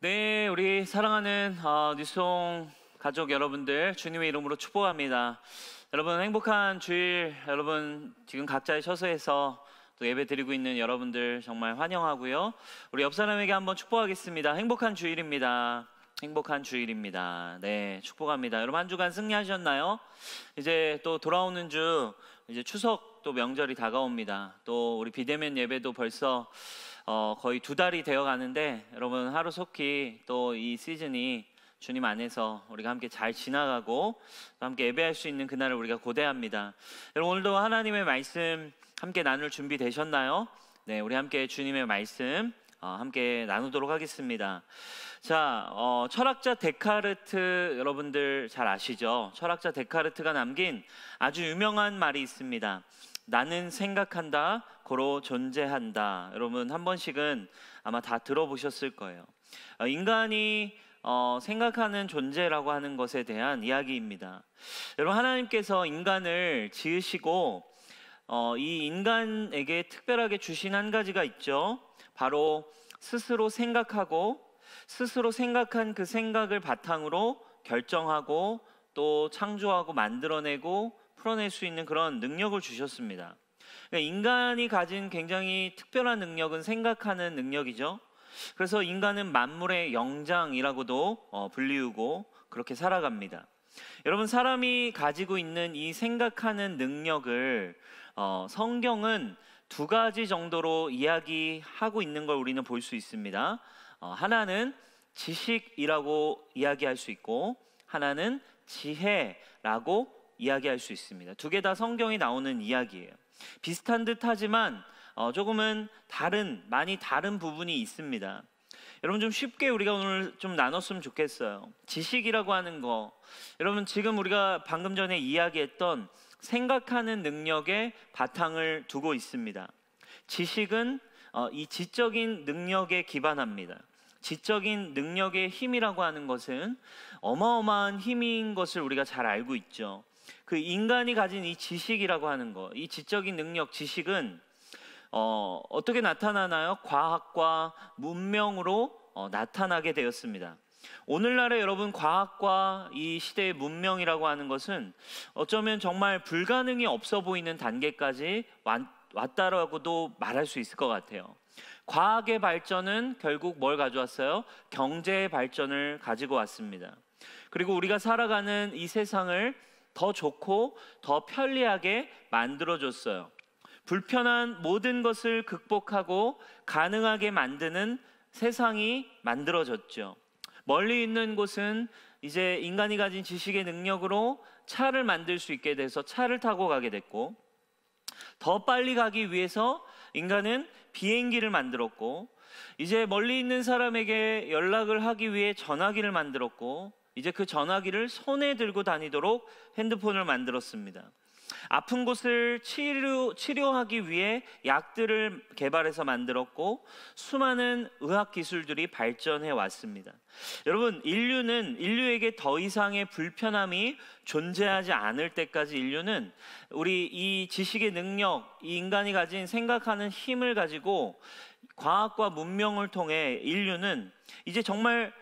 네, 우리 사랑하는 뉴스송 가족 여러분들 주님의 이름으로 축복합니다. 여러분 행복한 주일, 여러분 지금 각자의 처소에서 또 예배 드리고 있는 여러분들 정말 환영하고요. 우리 옆 사람에게 한번 축복하겠습니다. 행복한 주일입니다. 행복한 주일입니다. 네, 축복합니다. 여러분 한 주간 승리하셨나요? 이제 또 돌아오는 주 이제 추석 또 명절이 다가옵니다. 또 우리 비대면 예배도 벌써 거의 2달이 되어 가는데 여러분 하루속히 또 이 시즌이 주님 안에서 우리가 함께 잘 지나가고 또 함께 예배할 수 있는 그날을 우리가 고대합니다. 여러분 오늘도 하나님의 말씀 함께 나눌 준비 되셨나요? 네, 우리 함께 주님의 말씀 함께 나누도록 하겠습니다. 자, 철학자 데카르트 여러분들 잘 아시죠? 철학자 데카르트가 남긴 아주 유명한 말이 있습니다. 나는 생각한다, 고로 존재한다. 여러분 한 번씩은 아마 다 들어보셨을 거예요. 인간이 생각하는 존재라고 하는 것에 대한 이야기입니다. 여러분 하나님께서 인간을 지으시고 이 인간에게 특별하게 주신 한 가지가 있죠. 바로 스스로 생각하고 스스로 생각한 그 생각을 바탕으로 결정하고 또 창조하고 만들어내고 풀어낼 수 있는 그런 능력을 주셨습니다. 그러니까 인간이 가진 굉장히 특별한 능력은 생각하는 능력이죠. 그래서 인간은 만물의 영장이라고도 불리우고 그렇게 살아갑니다. 여러분 사람이 가지고 있는 이 생각하는 능력을 성경은 2가지 정도로 이야기하고 있는 걸 우리는 볼 수 있습니다. 하나는 지식이라고 이야기할 수 있고 하나는 지혜라고 이야기할 수 있습니다. 2개 다 성경에 나오는 이야기예요. 비슷한 듯 하지만 조금은 많이 다른 부분이 있습니다. 여러분 좀 쉽게 우리가 오늘 좀 나눴으면 좋겠어요. 지식이라고 하는 거, 여러분 지금 우리가 방금 전에 이야기했던 생각하는 능력에 바탕을 두고 있습니다. 지식은 이 지적인 능력에 기반합니다. 지적인 능력의 힘이라고 하는 것은 어마어마한 힘인 것을 우리가 잘 알고 있죠. 그 인간이 가진 이 지식이라고 하는 것, 이 지적인 능력, 지식은 어떻게 나타나나요? 과학과 문명으로 나타나게 되었습니다. 오늘날에 여러분 과학과 이 시대의 문명이라고 하는 것은 어쩌면 정말 불가능이 없어 보이는 단계까지 왔다라고도 말할 수 있을 것 같아요. 과학의 발전은 결국 뭘 가져왔어요? 경제의 발전을 가지고 왔습니다. 그리고 우리가 살아가는 이 세상을 더 좋고 더 편리하게 만들어줬어요. 불편한 모든 것을 극복하고 가능하게 만드는 세상이 만들어졌죠. 멀리 있는 곳은 이제 인간이 가진 지식의 능력으로 차를 만들 수 있게 돼서 차를 타고 가게 됐고, 더 빨리 가기 위해서 인간은 비행기를 만들었고, 이제 멀리 있는 사람에게 연락을 하기 위해 전화기를 만들었고, 이제 그 전화기를 손에 들고 다니도록 핸드폰을 만들었습니다. 아픈 곳을 치료하기 위해 약들을 개발해서 만들었고 수많은 의학 기술들이 발전해 왔습니다. 여러분 인류에게 더 이상의 불편함이 존재하지 않을 때까지 인류는 우리 이 지식의 능력, 이 인간이 가진 생각하는 힘을 가지고 과학과 문명을 통해 인류는 이제 정말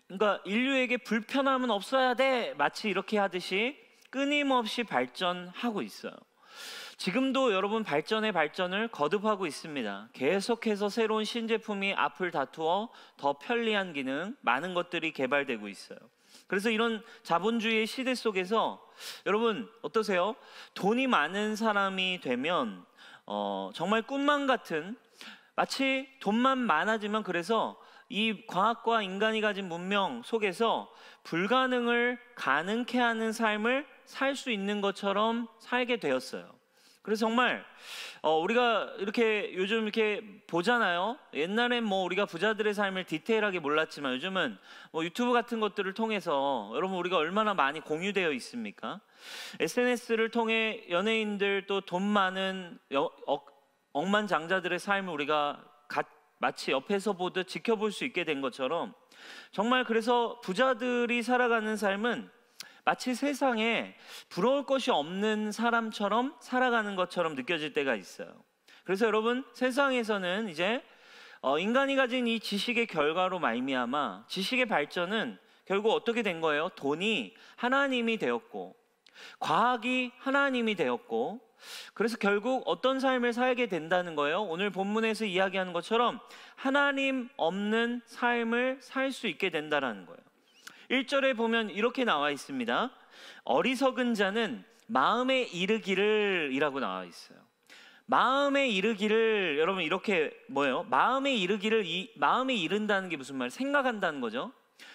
그러니까 인류에게 불편함은 없어야 돼, 마치 이렇게 하듯이 끊임없이 발전하고 있어요. 지금도 여러분 발전의 발전을 거듭하고 있습니다. 계속해서 새로운 신제품이 앞을 다투어 더 편리한 기능, 많은 것들이 개발되고 있어요. 그래서 이런 자본주의의 시대 속에서 여러분 어떠세요? 돈이 많은 사람이 되면 정말 꿈만 같은, 마치 돈만 많아지면 그래서 이 과학과 인간이 가진 문명 속에서 불가능을 가능케 하는 삶을 살 수 있는 것처럼 살게 되었어요. 그래서 정말 우리가 이렇게 요즘 이렇게 보잖아요. 옛날엔 뭐 우리가 부자들의 삶을 디테일하게 몰랐지만 요즘은 뭐 유튜브 같은 것들을 통해서 여러분 우리가 얼마나 많이 공유되어 있습니까? SNS를 통해 연예인들 또 돈 많은 억만장자들의 삶을 우리가 마치 옆에서 보듯 지켜볼 수 있게 된 것처럼 정말 그래서 부자들이 살아가는 삶은 마치 세상에 부러울 것이 없는 사람처럼 살아가는 것처럼 느껴질 때가 있어요. 그래서 여러분 세상에서는 이제 인간이 가진 이 지식의 결과로 말미암아 지식의 발전은 결국 어떻게 된 거예요? 돈이 하나님이 되었고, 과학이 하나님이 되었고, 그래서 결국 어떤 삶을 살게 된다는 거예요. 오늘 본문에서 이야기하는 것처럼 하나님 없는 삶을 살 수 있게 된다는 거예요. 1절에 보면 이렇게 나와 있습니다. 어리석은 자는 마음에 이르기를 이라고 나와 있어요. 마음에 이르기를, 여러분 이렇게 뭐예요? 마음에 이르기를, 마음에 이른다는 게 무슨 말이에요? 생각한다는 거죠.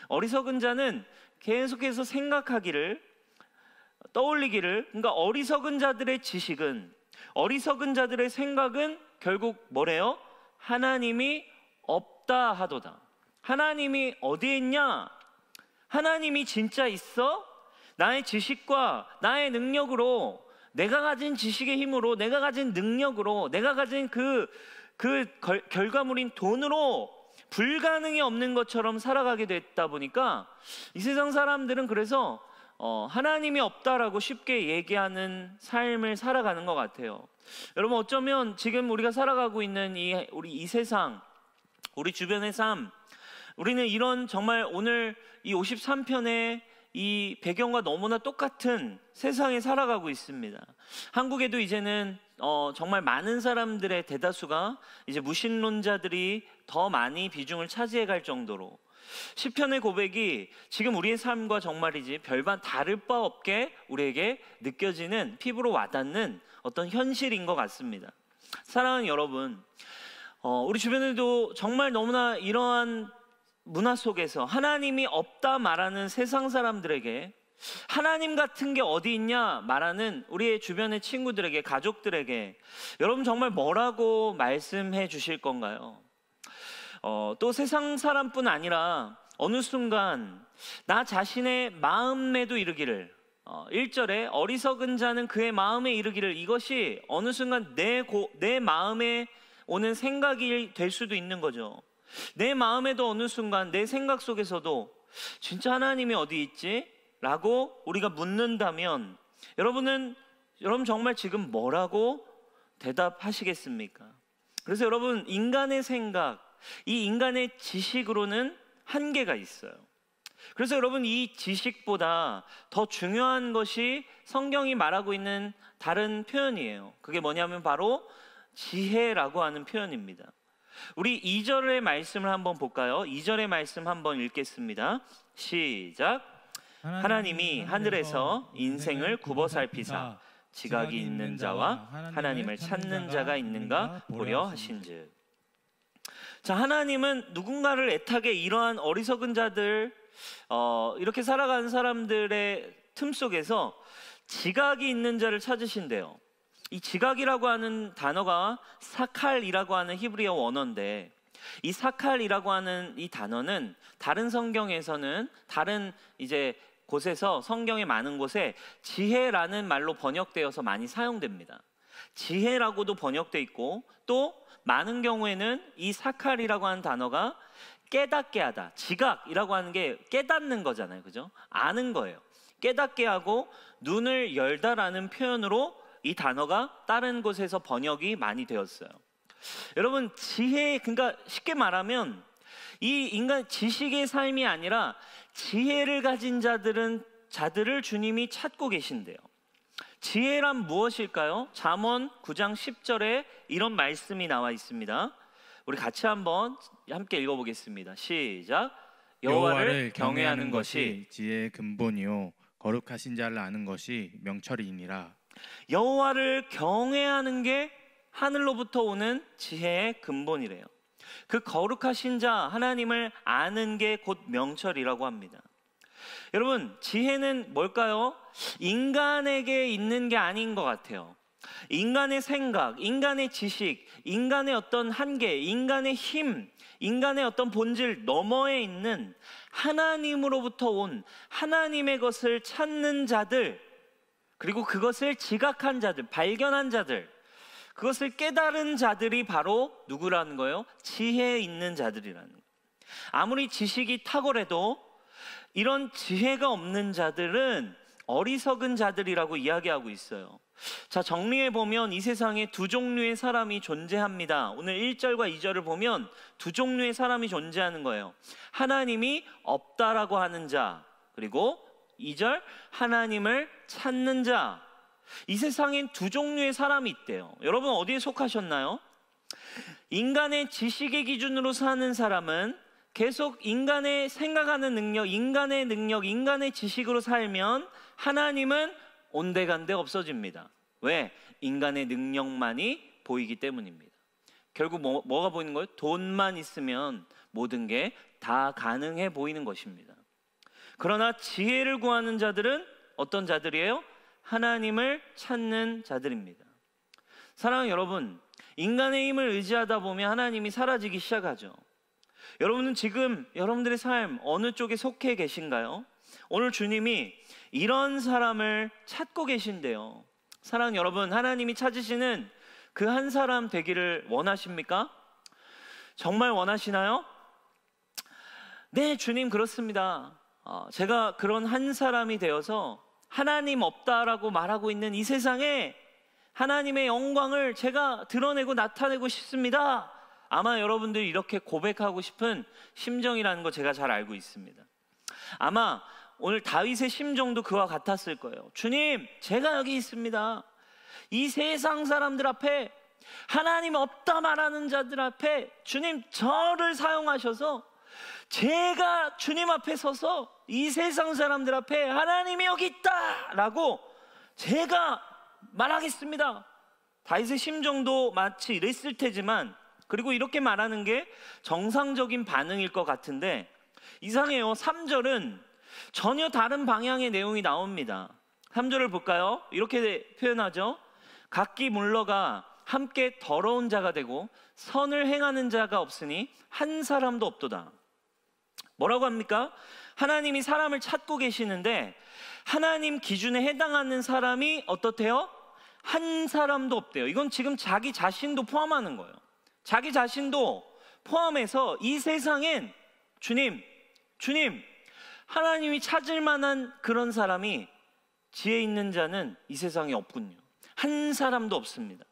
어리석은 자는 계속해서 생각하기를, 떠올리기를. 그러니까 어리석은 자들의 지식은, 어리석은 자들의 생각은 결국 뭐래요? 하나님이 없다 하도다. 하나님이 어디에 있냐? 하나님이 진짜 있어? 나의 지식과 나의 능력으로, 내가 가진 지식의 힘으로, 내가 가진 능력으로, 내가 가진 그 결과물인 돈으로 불가능이 없는 것처럼 살아가게 됐다 보니까 이 세상 사람들은 그래서 하나님이 없다라고 쉽게 얘기하는 삶을 살아가는 것 같아요. 여러분, 어쩌면 지금 우리가 살아가고 있는 우리 이 세상, 우리 주변의 삶, 우리는 이런 정말 오늘 이 53편의 이 배경과 너무나 똑같은 세상에 살아가고 있습니다. 한국에도 이제는 정말 많은 사람들의 대다수가 이제 무신론자들이 더 많이 비중을 차지해 갈 정도로 시편의 고백이 지금 우리의 삶과 정말이지 별반 다를 바 없게 우리에게 느껴지는, 피부로 와닿는 어떤 현실인 것 같습니다. 사랑하는 여러분, 우리 주변에도 정말 너무나 이러한 문화 속에서 하나님이 없다 말하는 세상 사람들에게 하나님 같은 게 어디 있냐 말하는 우리의 주변의 친구들에게, 가족들에게 여러분 정말 뭐라고 말씀해 주실 건가요? 또 세상 사람뿐 아니라 어느 순간 나 자신의 마음에도 이르기를, 1절에 어리석은 자는 그의 마음에 이르기를, 이것이 어느 순간 내 마음에 오는 생각이 될 수도 있는 거죠. 내 마음에도 어느 순간 내 생각 속에서도 진짜 하나님이 어디 있지? 라고 우리가 묻는다면 여러분 정말 지금 뭐라고 대답하시겠습니까? 그래서 여러분, 인간의 생각, 이 인간의 지식으로는 한계가 있어요. 그래서 여러분, 이 지식보다 더 중요한 것이 성경이 말하고 있는 다른 표현이에요. 그게 뭐냐면 바로 지혜라고 하는 표현입니다. 우리 2절의 말씀을 한번 볼까요? 2절의 말씀 한번 읽겠습니다. 시작. 하나님이 하늘에서 인생을 굽어 살피사 지각이 있는 자와 하나님을 찾는 자가 있는가 보려 하신즉. 자, 하나님은 누군가를 애타게 이러한 어리석은 자들, 이렇게 살아가는 사람들의 틈 속에서 지각이 있는 자를 찾으신대요. 이 지각이라고 하는 단어가 사칼이라고 하는 히브리어 원어인데, 이 사칼이라고 하는 이 단어는 다른 성경에서는, 다른 이제 곳에서, 성경의 많은 곳에 지혜라는 말로 번역되어서 많이 사용됩니다. 지혜라고도 번역돼 있고, 또 많은 경우에는 이 사칼이라고 하는 단어가 깨닫게 하다, 지각이라고 하는 게 깨닫는 거잖아요, 그죠? 아는 거예요. 깨닫게 하고 눈을 열다라는 표현으로 이 단어가 다른 곳에서 번역이 많이 되었어요. 여러분, 지혜, 그러니까 쉽게 말하면 이 인간 지식의 삶이 아니라 지혜를 가진 자들을 주님이 찾고 계신대요. 지혜란 무엇일까요? 잠언 9장 10절에 이런 말씀이 나와 있습니다. 우리 같이 한번 함께 읽어보겠습니다. 시작. 여호와를 경외하는 것이 지혜의 근본이요 거룩하신 자를 아는 것이 명철이니라. 여호와를 경외하는 게 하늘로부터 오는 지혜의 근본이래요. 그 거룩하신 자 하나님을 아는 게 곧 명철이라고 합니다. 여러분, 지혜는 뭘까요? 인간에게 있는 게 아닌 것 같아요. 인간의 생각, 인간의 지식, 인간의 어떤 한계, 인간의 힘, 인간의 어떤 본질 너머에 있는 하나님으로부터 온 하나님의 것을 찾는 자들, 그리고 그것을 지각한 자들, 발견한 자들, 그것을 깨달은 자들이 바로 누구라는 거예요? 지혜 있는 자들이라는 거예요. 아무리 지식이 탁월해도 이런 지혜가 없는 자들은 어리석은 자들이라고 이야기하고 있어요. 자, 정리해 보면 이 세상에 두 종류의 사람이 존재합니다. 오늘 1절과 2절을 보면 두 종류의 사람이 존재하는 거예요. 하나님이 없다라고 하는 자, 그리고 2절 하나님을 찾는 자. 이 세상엔 두 종류의 사람이 있대요. 여러분 어디에 속하셨나요? 인간의 지식의 기준으로 사는 사람은 계속 인간의 생각하는 능력, 인간의 지식으로 살면 하나님은 온데간데 없어집니다. 왜? 인간의 능력만이 보이기 때문입니다. 결국 뭐가 보이는 거예요? 돈만 있으면 모든 게 다 가능해 보이는 것입니다. 그러나 지혜를 구하는 자들은 어떤 자들이에요? 하나님을 찾는 자들입니다. 사랑하는 여러분, 인간의 힘을 의지하다 보면 하나님이 사라지기 시작하죠. 여러분은 지금 여러분들의 삶 어느 쪽에 속해 계신가요? 오늘 주님이 이런 사람을 찾고 계신데요. 사랑하는 여러분, 하나님이 찾으시는 그 한 사람 되기를 원하십니까? 정말 원하시나요? 네, 주님, 그렇습니다. 제가 그런 한 사람이 되어서 하나님 없다라고 말하고 있는 이 세상에 하나님의 영광을 제가 드러내고 나타내고 싶습니다. 아마 여러분들이 이렇게 고백하고 싶은 심정이라는 거 제가 잘 알고 있습니다. 아마 오늘 다윗의 심정도 그와 같았을 거예요. 주님, 제가 여기 있습니다. 이 세상 사람들 앞에, 하나님 없다 말하는 자들 앞에 주님 저를 사용하셔서 제가 주님 앞에 서서 이 세상 사람들 앞에 하나님이 여기 있다 라고 제가 말하겠습니다. 다윗의 심정도 마치 이랬을 테지만, 그리고 이렇게 말하는 게 정상적인 반응일 것 같은데 이상해요. 3절은 전혀 다른 방향의 내용이 나옵니다. 3절을 볼까요? 이렇게 표현하죠. 각기 물러가 함께 더러운 자가 되고 선을 행하는 자가 없으니 한 사람도 없도다. 뭐라고 합니까? 하나님이 사람을 찾고 계시는데 하나님 기준에 해당하는 사람이 어떻대요? 한 사람도 없대요. 이건 지금 자기 자신도 포함하는 거예요. 자기 자신도 포함해서 이 세상엔 주님, 하나님이 찾을 만한 그런 사람이, 지혜 있는 자는 이 세상에 없군요. 한 사람도 없습니다.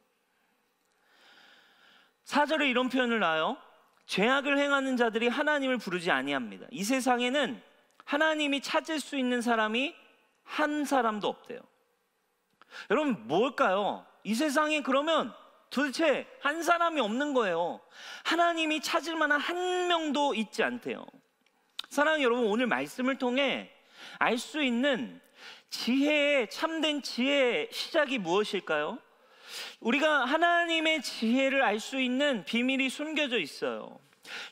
4절에 이런 표현을 놔요. 죄악을 행하는 자들이 하나님을 부르지 아니합니다. 이 세상에는 하나님이 찾을 수 있는 사람이 한 사람도 없대요. 여러분 뭘까요? 이 세상에 그러면 도대체 한 사람이 없는 거예요. 하나님이 찾을 만한 한 명도 있지 않대요. 사랑하는 여러분, 오늘 말씀을 통해 알 수 있는 지혜의, 참된 지혜의 시작이 무엇일까요? 우리가 하나님의 지혜를 알 수 있는 비밀이 숨겨져 있어요.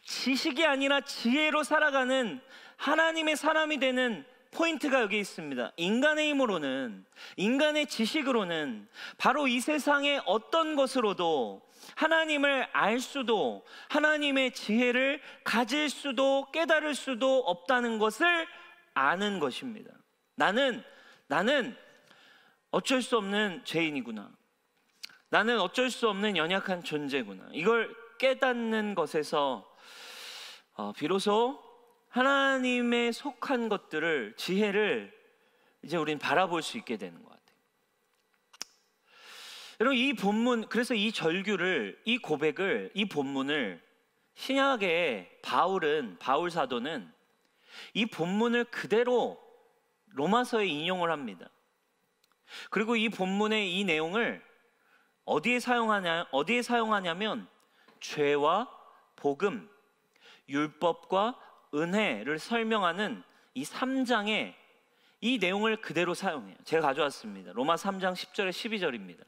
지식이 아니라 지혜로 살아가는 하나님의 사람이 되는 포인트가 여기 있습니다. 인간의 힘으로는, 인간의 지식으로는 바로 이 세상의 어떤 것으로도 하나님을 알 수도, 하나님의 지혜를 가질 수도, 깨달을 수도 없다는 것을 아는 것입니다. 나는 어쩔 수 없는 죄인이구나. 나는 어쩔 수 없는 연약한 존재구나. 이걸 깨닫는 것에서 비로소 하나님의 속한 것들을, 지혜를 이제 우린 바라볼 수 있게 되는 것 같아요. 여러분, 이 본문, 그래서 이 절규를, 이 고백을, 이 본문을 신약의 바울 사도는 이 본문을 그대로 로마서에 인용을 합니다. 그리고 이 본문의 이 내용을 어디에 사용하냐면 죄와 복음, 율법과 은혜를 설명하는 이 3장에 이 내용을 그대로 사용해요. 제가 가져왔습니다. 로마 3장 10절에 12절입니다.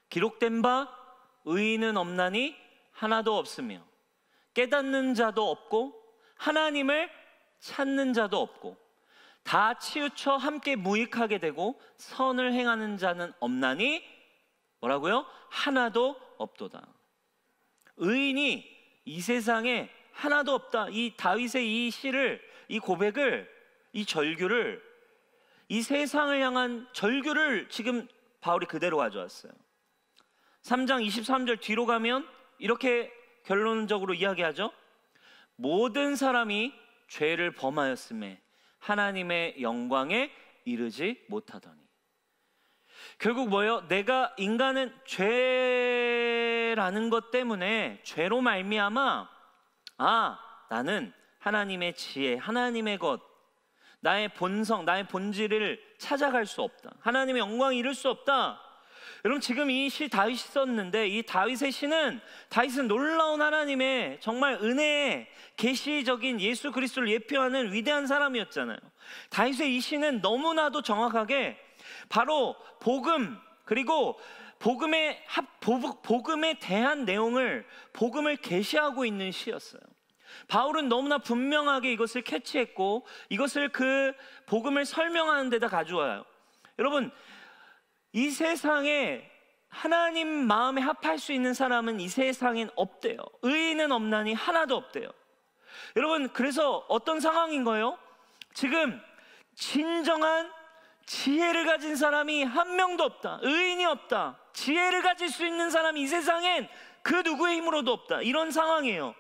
기록된 바 의인은 없나니 하나도 없으며 깨닫는 자도 없고 하나님을 찾는 자도 없고 다 치우쳐 함께 무익하게 되고 선을 행하는 자는 없나니 뭐라고요? 하나도 없도다. 의인이 이 세상에 하나도 없다. 이 다윗의 이 시를, 이 고백을, 이 절규를, 이 세상을 향한 절규를 지금 바울이 그대로 가져왔어요. 3장 23절 뒤로 가면 이렇게 결론적으로 이야기하죠. 모든 사람이 죄를 범하였음에 하나님의 영광에 이르지 못하더니. 결국 뭐예요? 내가 인간은 죄라는 것 때문에 죄로 말미암아 나는 하나님의 지혜, 하나님의 것, 나의 본성, 나의 본질을 찾아갈 수 없다. 하나님의 영광을 이룰 수 없다. 여러분, 지금 이 시 다윗이 썼는데, 이 다윗의 시는, 다윗은 놀라운 하나님의 정말 은혜의 계시적인 예수 그리스도를 예표하는 위대한 사람이었잖아요. 다윗의 이 시는 너무나도 정확하게 바로 복음, 그리고 복음에 대한 내용을, 복음을 계시하고 있는 시였어요. 바울은 너무나 분명하게 이것을 캐치했고, 이것을 그 복음을 설명하는 데다 가져와요. 여러분, 이 세상에 하나님 마음에 합할 수 있는 사람은 이 세상엔 없대요. 의인은 없나니 하나도 없대요. 여러분, 그래서 어떤 상황인 거예요? 지금 진정한 지혜를 가진 사람이 한 명도 없다. 의인이 없다. 지혜를 가질 수 있는 사람이 이 세상엔 그 누구의 힘으로도 없다. 이런 상황이에요.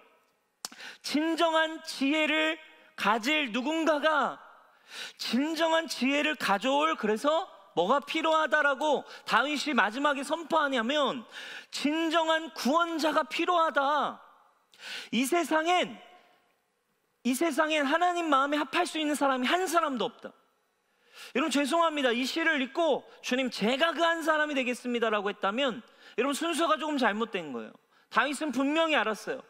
진정한 지혜를 가질 누군가가, 진정한 지혜를 가져올, 그래서 뭐가 필요하다라고 다윗이 마지막에 선포하냐면 진정한 구원자가 필요하다. 이 세상엔 하나님 마음에 합할 수 있는 사람이 한 사람도 없다. 여러분, 죄송합니다. 이 시를 읽고 주님, 제가 그 한 사람이 되겠습니다라고 했다면 여러분, 순서가 조금 잘못된 거예요. 다윗은 분명히 알았어요.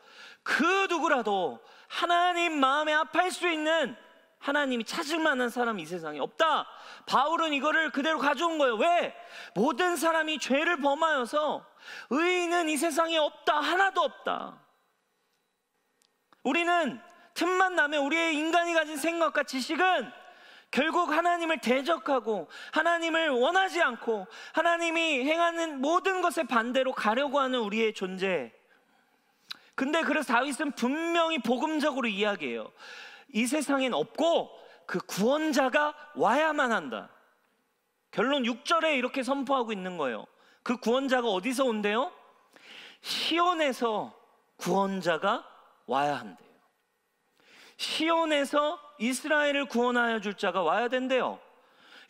그 누구라도 하나님 마음에 합할 수 있는, 하나님이 찾을 만한 사람이 이 세상에 없다. 바울은 이거를 그대로 가져온 거예요. 왜? 모든 사람이 죄를 범하여서 의인은 이 세상에 없다. 하나도 없다. 우리는 틈만 나면 우리의 인간이 가진 생각과 지식은 결국 하나님을 대적하고 하나님을 원하지 않고 하나님이 행하는 모든 것에 반대로 가려고 하는 우리의 존재. 근데 그래서 다윗은 분명히 복음적으로 이야기해요. 이 세상엔 없고 그 구원자가 와야만 한다. 결론 6절에 이렇게 선포하고 있는 거예요. 그 구원자가 어디서 온대요? 시온에서 구원자가 와야 한대요. 시온에서 이스라엘을 구원하여 줄 자가 와야 된대요.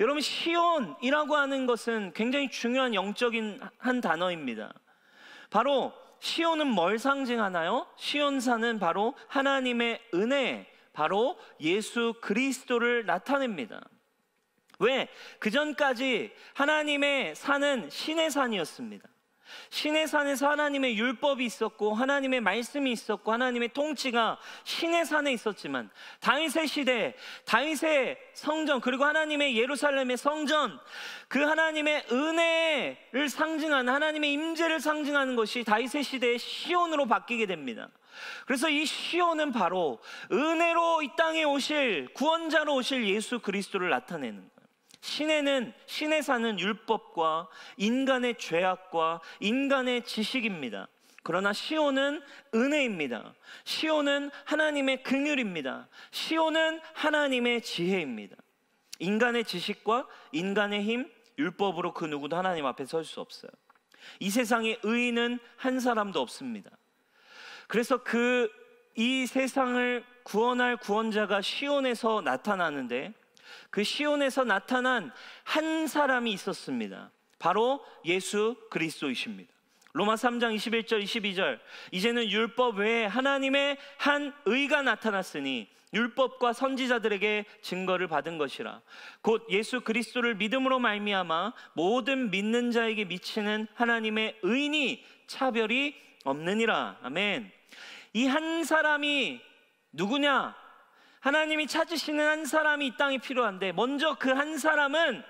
여러분, 시온이라고 하는 것은 굉장히 중요한 영적인 한 단어입니다. 바로 시온은 뭘 상징하나요? 시온산은 바로 하나님의 은혜, 바로 예수 그리스도를 나타냅니다. 왜? 그전까지 하나님의 산은 신의 산이었습니다. 신의 산에서 하나님의 율법이 있었고 하나님의 말씀이 있었고 하나님의 통치가 신의 산에 있었지만, 다윗의 시대, 다윗의 성전, 그리고 하나님의 예루살렘의 성전, 그 하나님의 은혜를 상징하는, 하나님의 임재를 상징하는 것이 다윗의 시대의 시온으로 바뀌게 됩니다. 그래서 이 시온은 바로 은혜로 이 땅에 오실, 구원자로 오실 예수 그리스도를 나타내는 거예요. 신의 산은 율법과 인간의 죄악과 인간의 지식입니다. 그러나 시온은 은혜입니다. 시온은 하나님의 긍휼입니다. 시온은 하나님의 지혜입니다. 인간의 지식과 인간의 힘, 율법으로 그 누구도 하나님 앞에 설 수 없어요. 이 세상에 의인은 한 사람도 없습니다. 그래서 이 세상을 구원할 구원자가 시온에서 나타나는데, 그 시온에서 나타난 한 사람이 있었습니다. 바로 예수 그리스도이십니다. 로마 3장 21절 22절, 이제는 율법 외에 하나님의 한 의가 나타났으니 율법과 선지자들에게 증거를 받은 것이라. 곧 예수 그리스도를 믿음으로 말미암아 모든 믿는 자에게 미치는 하나님의 의인이 차별이 없느니라. 아멘. 이 한 사람이 누구냐? 하나님이 찾으시는 한 사람이 이 땅에 필요한데, 먼저 그 한 사람은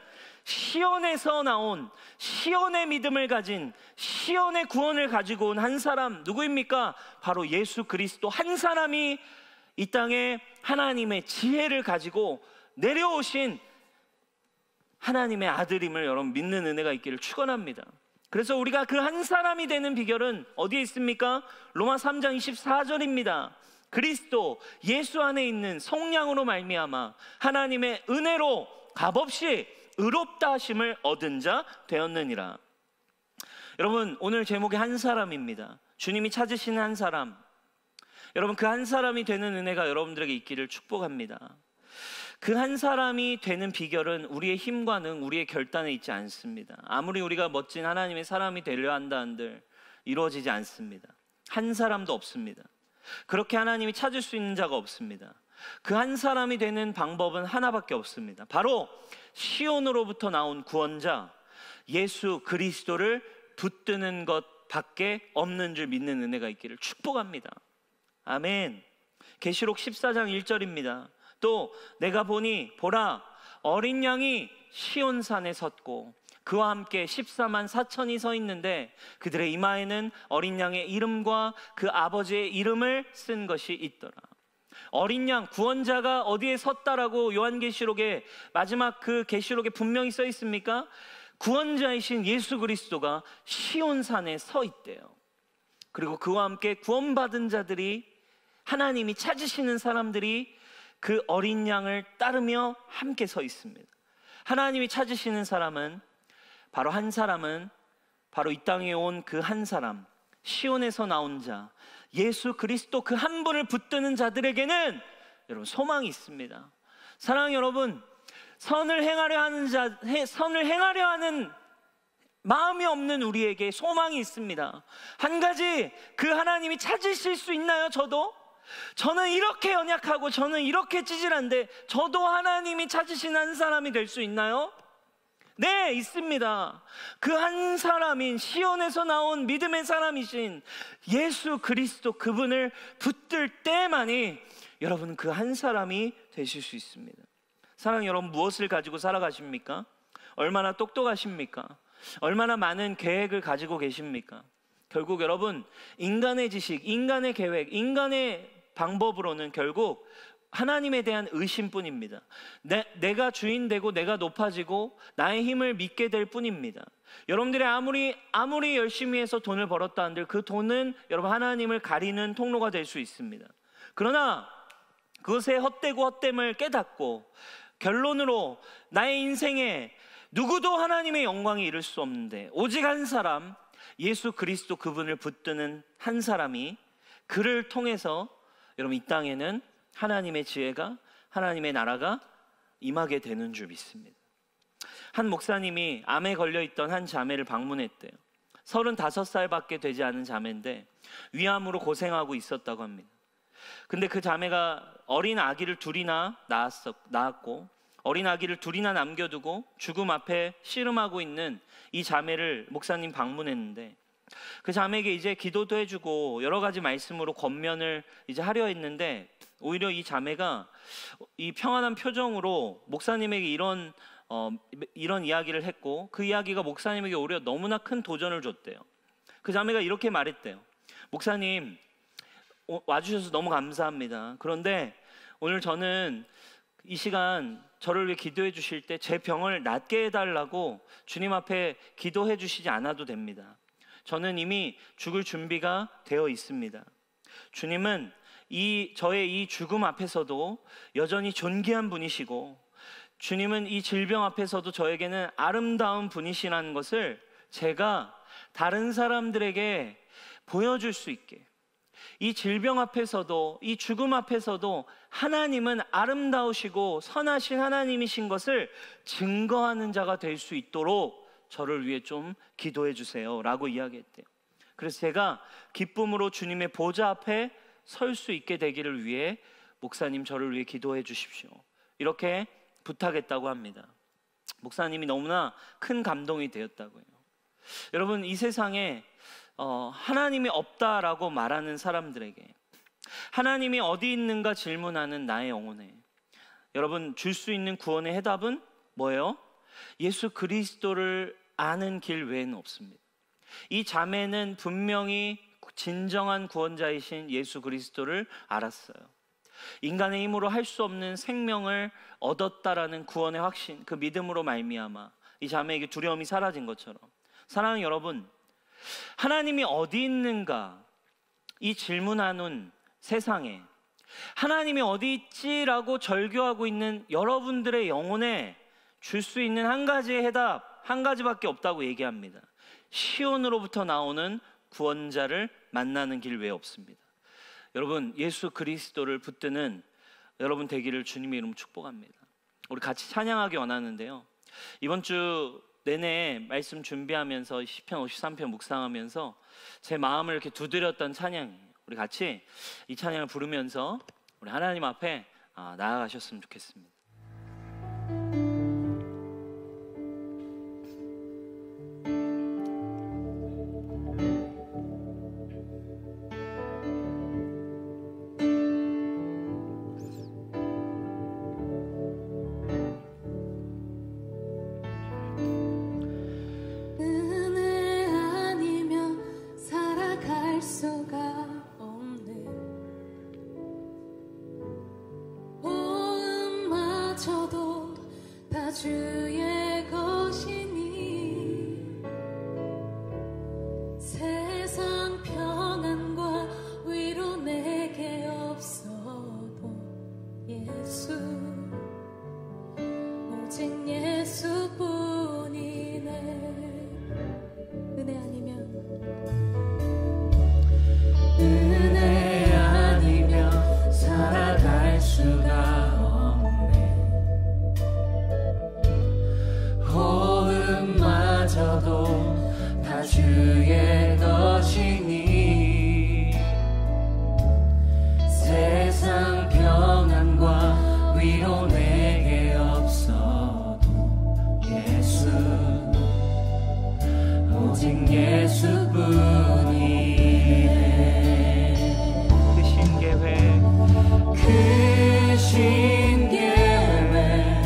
시온에서 나온, 시온의 믿음을 가진, 시온의 구원을 가지고 온 한 사람, 누구입니까? 바로 예수 그리스도 한 사람이 이 땅에 하나님의 지혜를 가지고 내려오신 하나님의 아들임을 여러분 믿는 은혜가 있기를 축원합니다. 그래서 우리가 그 한 사람이 되는 비결은 어디에 있습니까? 로마 3장 24절입니다. 그리스도 예수 안에 있는 성령으로 말미암아 하나님의 은혜로 값없이 의롭다 하심을 얻은 자 되었느니라. 여러분, 오늘 제목이 한 사람입니다. 주님이 찾으시는 한 사람. 여러분, 그 한 사람이 되는 은혜가 여러분들에게 있기를 축복합니다. 그 한 사람이 되는 비결은 우리의 힘과 능, 우리의 결단에 있지 않습니다. 아무리 우리가 멋진 하나님의 사람이 되려 한다 한들 이루어지지 않습니다. 한 사람도 없습니다. 그렇게 하나님이 찾을 수 있는 자가 없습니다. 그 한 사람이 되는 방법은 하나밖에 없습니다. 바로 시온으로부터 나온 구원자 예수 그리스도를 붙드는 것밖에 없는 줄 믿는 은혜가 있기를 축복합니다. 아멘. 계시록 14장 1절입니다. 또 내가 보니 보라 어린 양이 시온산에 섰고 그와 함께 14만 4천이 서 있는데 그들의 이마에는 어린 양의 이름과 그 아버지의 이름을 쓴 것이 있더라. 어린 양 구원자가 어디에 섰다라고 요한계시록의 마지막 그 계시록에 분명히 써 있습니까? 구원자이신 예수 그리스도가 시온산에 서 있대요. 그리고 그와 함께 구원받은 자들이, 하나님이 찾으시는 사람들이 그 어린 양을 따르며 함께 서 있습니다. 하나님이 찾으시는 사람은 바로 이 땅에 온 그 한 사람, 시온에서 나온 자 예수 그리스도 그 한 분을 붙드는 자들에게는 여러분 소망이 있습니다. 사랑하는 여러분, 선을 행하려 하는 마음이 없는 우리에게 소망이 있습니다. 한 가지, 그 하나님이 찾으실 수 있나요? 저는 이렇게 연약하고 저는 이렇게 찌질한데 저도 하나님이 찾으신 한 사람이 될 수 있나요? 네, 있습니다. 그 한 사람인 시온에서 나온 믿음의 사람이신 예수 그리스도 그분을 붙들 때만이 여러분 그 한 사람이 되실 수 있습니다. 사랑하는 여러분, 무엇을 가지고 살아가십니까? 얼마나 똑똑하십니까? 얼마나 많은 계획을 가지고 계십니까? 결국 여러분, 인간의 지식, 인간의 계획, 인간의 방법으로는 결국 하나님에 대한 의심뿐입니다. 내가 주인 되고 내가 높아지고 나의 힘을 믿게 될 뿐입니다. 여러분들이 아무리 열심히 해서 돈을 벌었다 한들 그 돈은 여러분 하나님을 가리는 통로가 될 수 있습니다. 그러나 그것의 헛되고 헛됨을 깨닫고 결론으로 나의 인생에 누구도 하나님의 영광에 이를 수 없는데 오직 한 사람, 예수 그리스도 그분을 붙드는 한 사람이, 그를 통해서 여러분 이 땅에는 하나님의 지혜가, 하나님의 나라가 임하게 되는 줄 믿습니다. 한 목사님이 암에 걸려있던 한 자매를 방문했대요. 35살밖에 되지 않은 자매인데 위암으로 고생하고 있었다고 합니다. 근데 그 자매가 어린 아기를 둘이나 낳았고 어린 아기를 둘이나 남겨두고 죽음 앞에 씨름하고 있는 이 자매를 목사님 방문했는데, 그 자매에게 이제 기도도 해주고 여러 가지 말씀으로 권면을 이제 하려 했는데 오히려 이 자매가 이 평안한 표정으로 목사님에게 이런 이야기를 했고, 그 이야기가 목사님에게 오히려 너무나 큰 도전을 줬대요. 그 자매가 이렇게 말했대요. 목사님, 와주셔서 너무 감사합니다. 그런데 오늘 저는 이 시간 저를 위해 기도해 주실 때 제 병을 낫게 해달라고 주님 앞에 기도해 주시지 않아도 됩니다. 저는 이미 죽을 준비가 되어 있습니다. 주님은 저의 이 죽음 앞에서도 여전히 존귀한 분이시고, 주님은 이 질병 앞에서도 저에게는 아름다운 분이시라는 것을 제가 다른 사람들에게 보여줄 수 있게, 이 질병 앞에서도, 이 죽음 앞에서도 하나님은 아름다우시고 선하신 하나님이신 것을 증거하는 자가 될 수 있도록 저를 위해 좀 기도해 주세요 라고 이야기했대요. 그래서 제가 기쁨으로 주님의 보좌 앞에 설 수 있게 되기를 위해 목사님 저를 위해 기도해 주십시오, 이렇게 부탁했다고 합니다. 목사님이 너무나 큰 감동이 되었다고요. 여러분, 이 세상에 하나님이 없다라고 말하는 사람들에게 하나님이 어디 있는가 질문하는 나의 영혼에 여러분 줄 수 있는 구원의 해답은 뭐예요? 예수 그리스도를 아는 길 외에는 없습니다. 이 자매는 분명히 진정한 구원자이신 예수 그리스도를 알았어요. 인간의 힘으로 할 수 없는 생명을 얻었다라는 구원의 확신, 그 믿음으로 말미암아 이 자매에게 두려움이 사라진 것처럼, 사랑하는 여러분, 하나님이 어디 있는가 이 질문하는 세상에 하나님이 어디 있지라고 절규하고 있는 여러분들의 영혼에 줄 수 있는 한 가지의 해답, 한 가지밖에 없다고 얘기합니다. 시온으로부터 나오는 구원자를 만나는 길 외에 없습니다. 여러분, 예수 그리스도를 붙드는 여러분 되기를 주님의 이름으로 축복합니다. 우리 같이 찬양하기 원하는데요. 이번 주 내내 말씀 준비하면서 시편 53편 묵상하면서 제 마음을 이렇게 두드렸던 찬양, 우리 같이 이 찬양을 부르면서 우리 하나님 앞에 나아가셨으면 좋겠습니다. 주의 것이니 세상 평안과 위로 내게 없어도 예수 오직 예수뿐이네. 은혜 아니면 살아갈 수가 호흡마저도 다 주의 것이니 세상 평안과 위로 내게 없어도 예수 오직 예수뿐이네. 그 신계획 그 신계획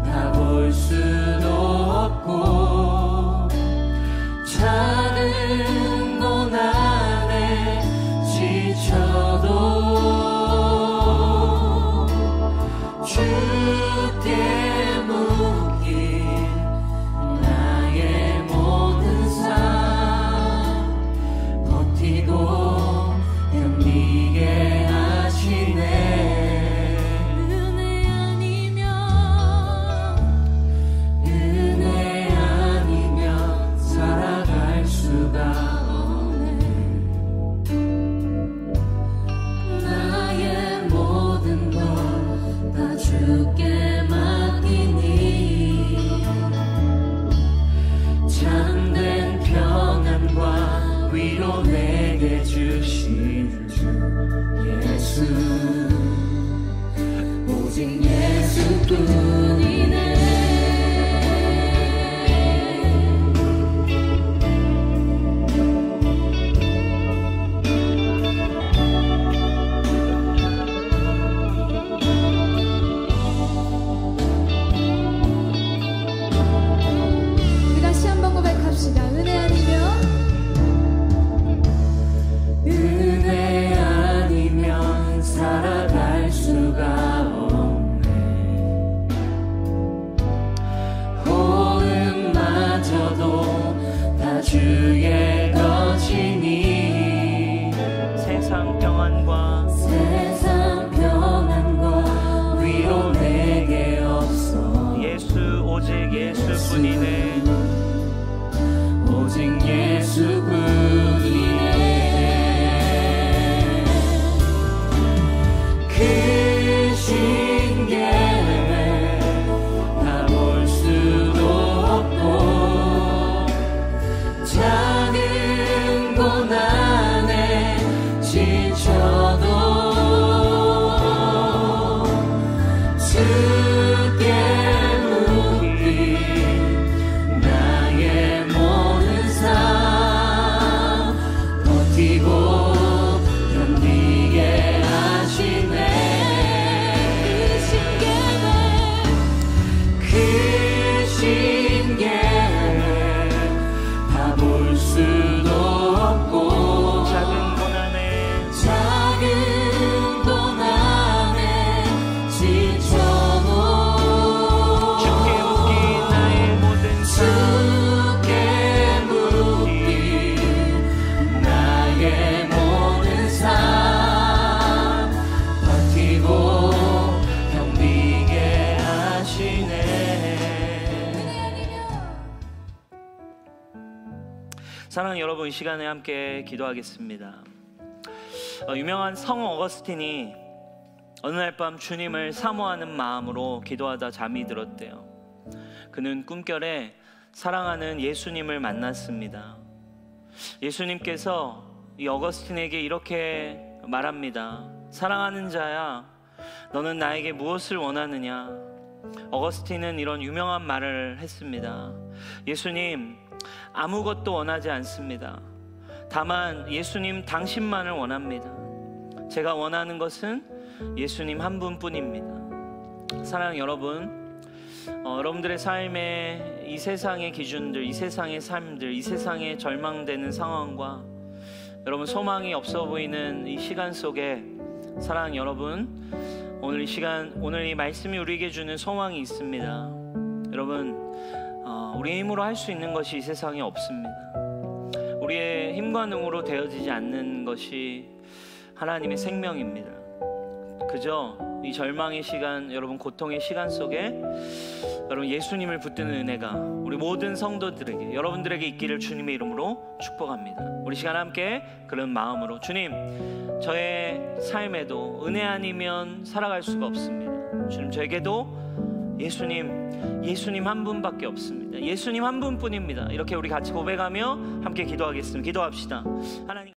다 볼 수도 없고 작은 고난에 지쳐도 주께 묶인 나의 모든 삶 버티고 견디게 하시네. 주께 맡기니 참된 평안과 위로 내게 주신 주 예수 오직 예수뿐이네. 은혜 아니면 살아갈 수가 없네. 호흡마저도 다 주의 것이니 세상 평안과 위로 내게 없어 예수 오직 예수뿐이네. 오직 예수뿐이네. 그 신계획 다 볼 수도 없고 작은 고난에 지쳐도 주께 묶인 나의 모든 삶 버티고 견디게 하시네. 그 신계획 다 볼 수도 없고 작은 고난에 지쳐도 주께 묶인 나의 모든 삶 주께 묶인 나의 모든 삶 버티고 견디게 하시네. 사랑하는 여러분, 이 시간에 함께 기도하겠습니다. 유명한 성 어거스틴이 어느 날 밤 주님을 사모하는 마음으로 기도하다 잠이 들었대요. 그는 꿈결에 사랑하는 예수님을 만났습니다. 예수님께서 이 어거스틴에게 이렇게 말합니다. 사랑하는 자야, 너는 나에게 무엇을 원하느냐? 어거스틴은 이런 유명한 말을 했습니다. 예수님, 아무것도 원하지 않습니다. 다만 예수님 당신만을 원합니다. 제가 원하는 것은 예수님 한 분뿐입니다. 사랑하는 여러분, 여러분들의 삶의 이 세상의 기준들, 이 세상의 삶들, 이 세상의 절망되는 상황과 여러분 소망이 없어 보이는 이 시간 속에 사랑하는 여러분, 오늘 이 시간, 오늘 이 말씀이 우리에게 주는 소망이 있습니다. 여러분, 우리의 힘으로 할 수 있는 것이 이 세상에 없습니다. 우리의 힘과 능으로 되어지지 않는 것이 하나님의 생명입니다. 그저 이 절망의 시간, 여러분 고통의 시간 속에 여러분 예수님을 붙드는 은혜가 우리 모든 성도들에게, 여러분들에게 있기를 주님의 이름으로 축복합니다. 우리 시간 함께 그런 마음으로, 주님, 저의 삶에도 은혜 아니면 살아갈 수가 없습니다. 주님, 저에게도 예수님 한 분밖에 없습니다. 예수님 한 분뿐입니다. 이렇게 우리 같이 고백하며 함께 기도하겠습니다. 기도합시다. 하나님.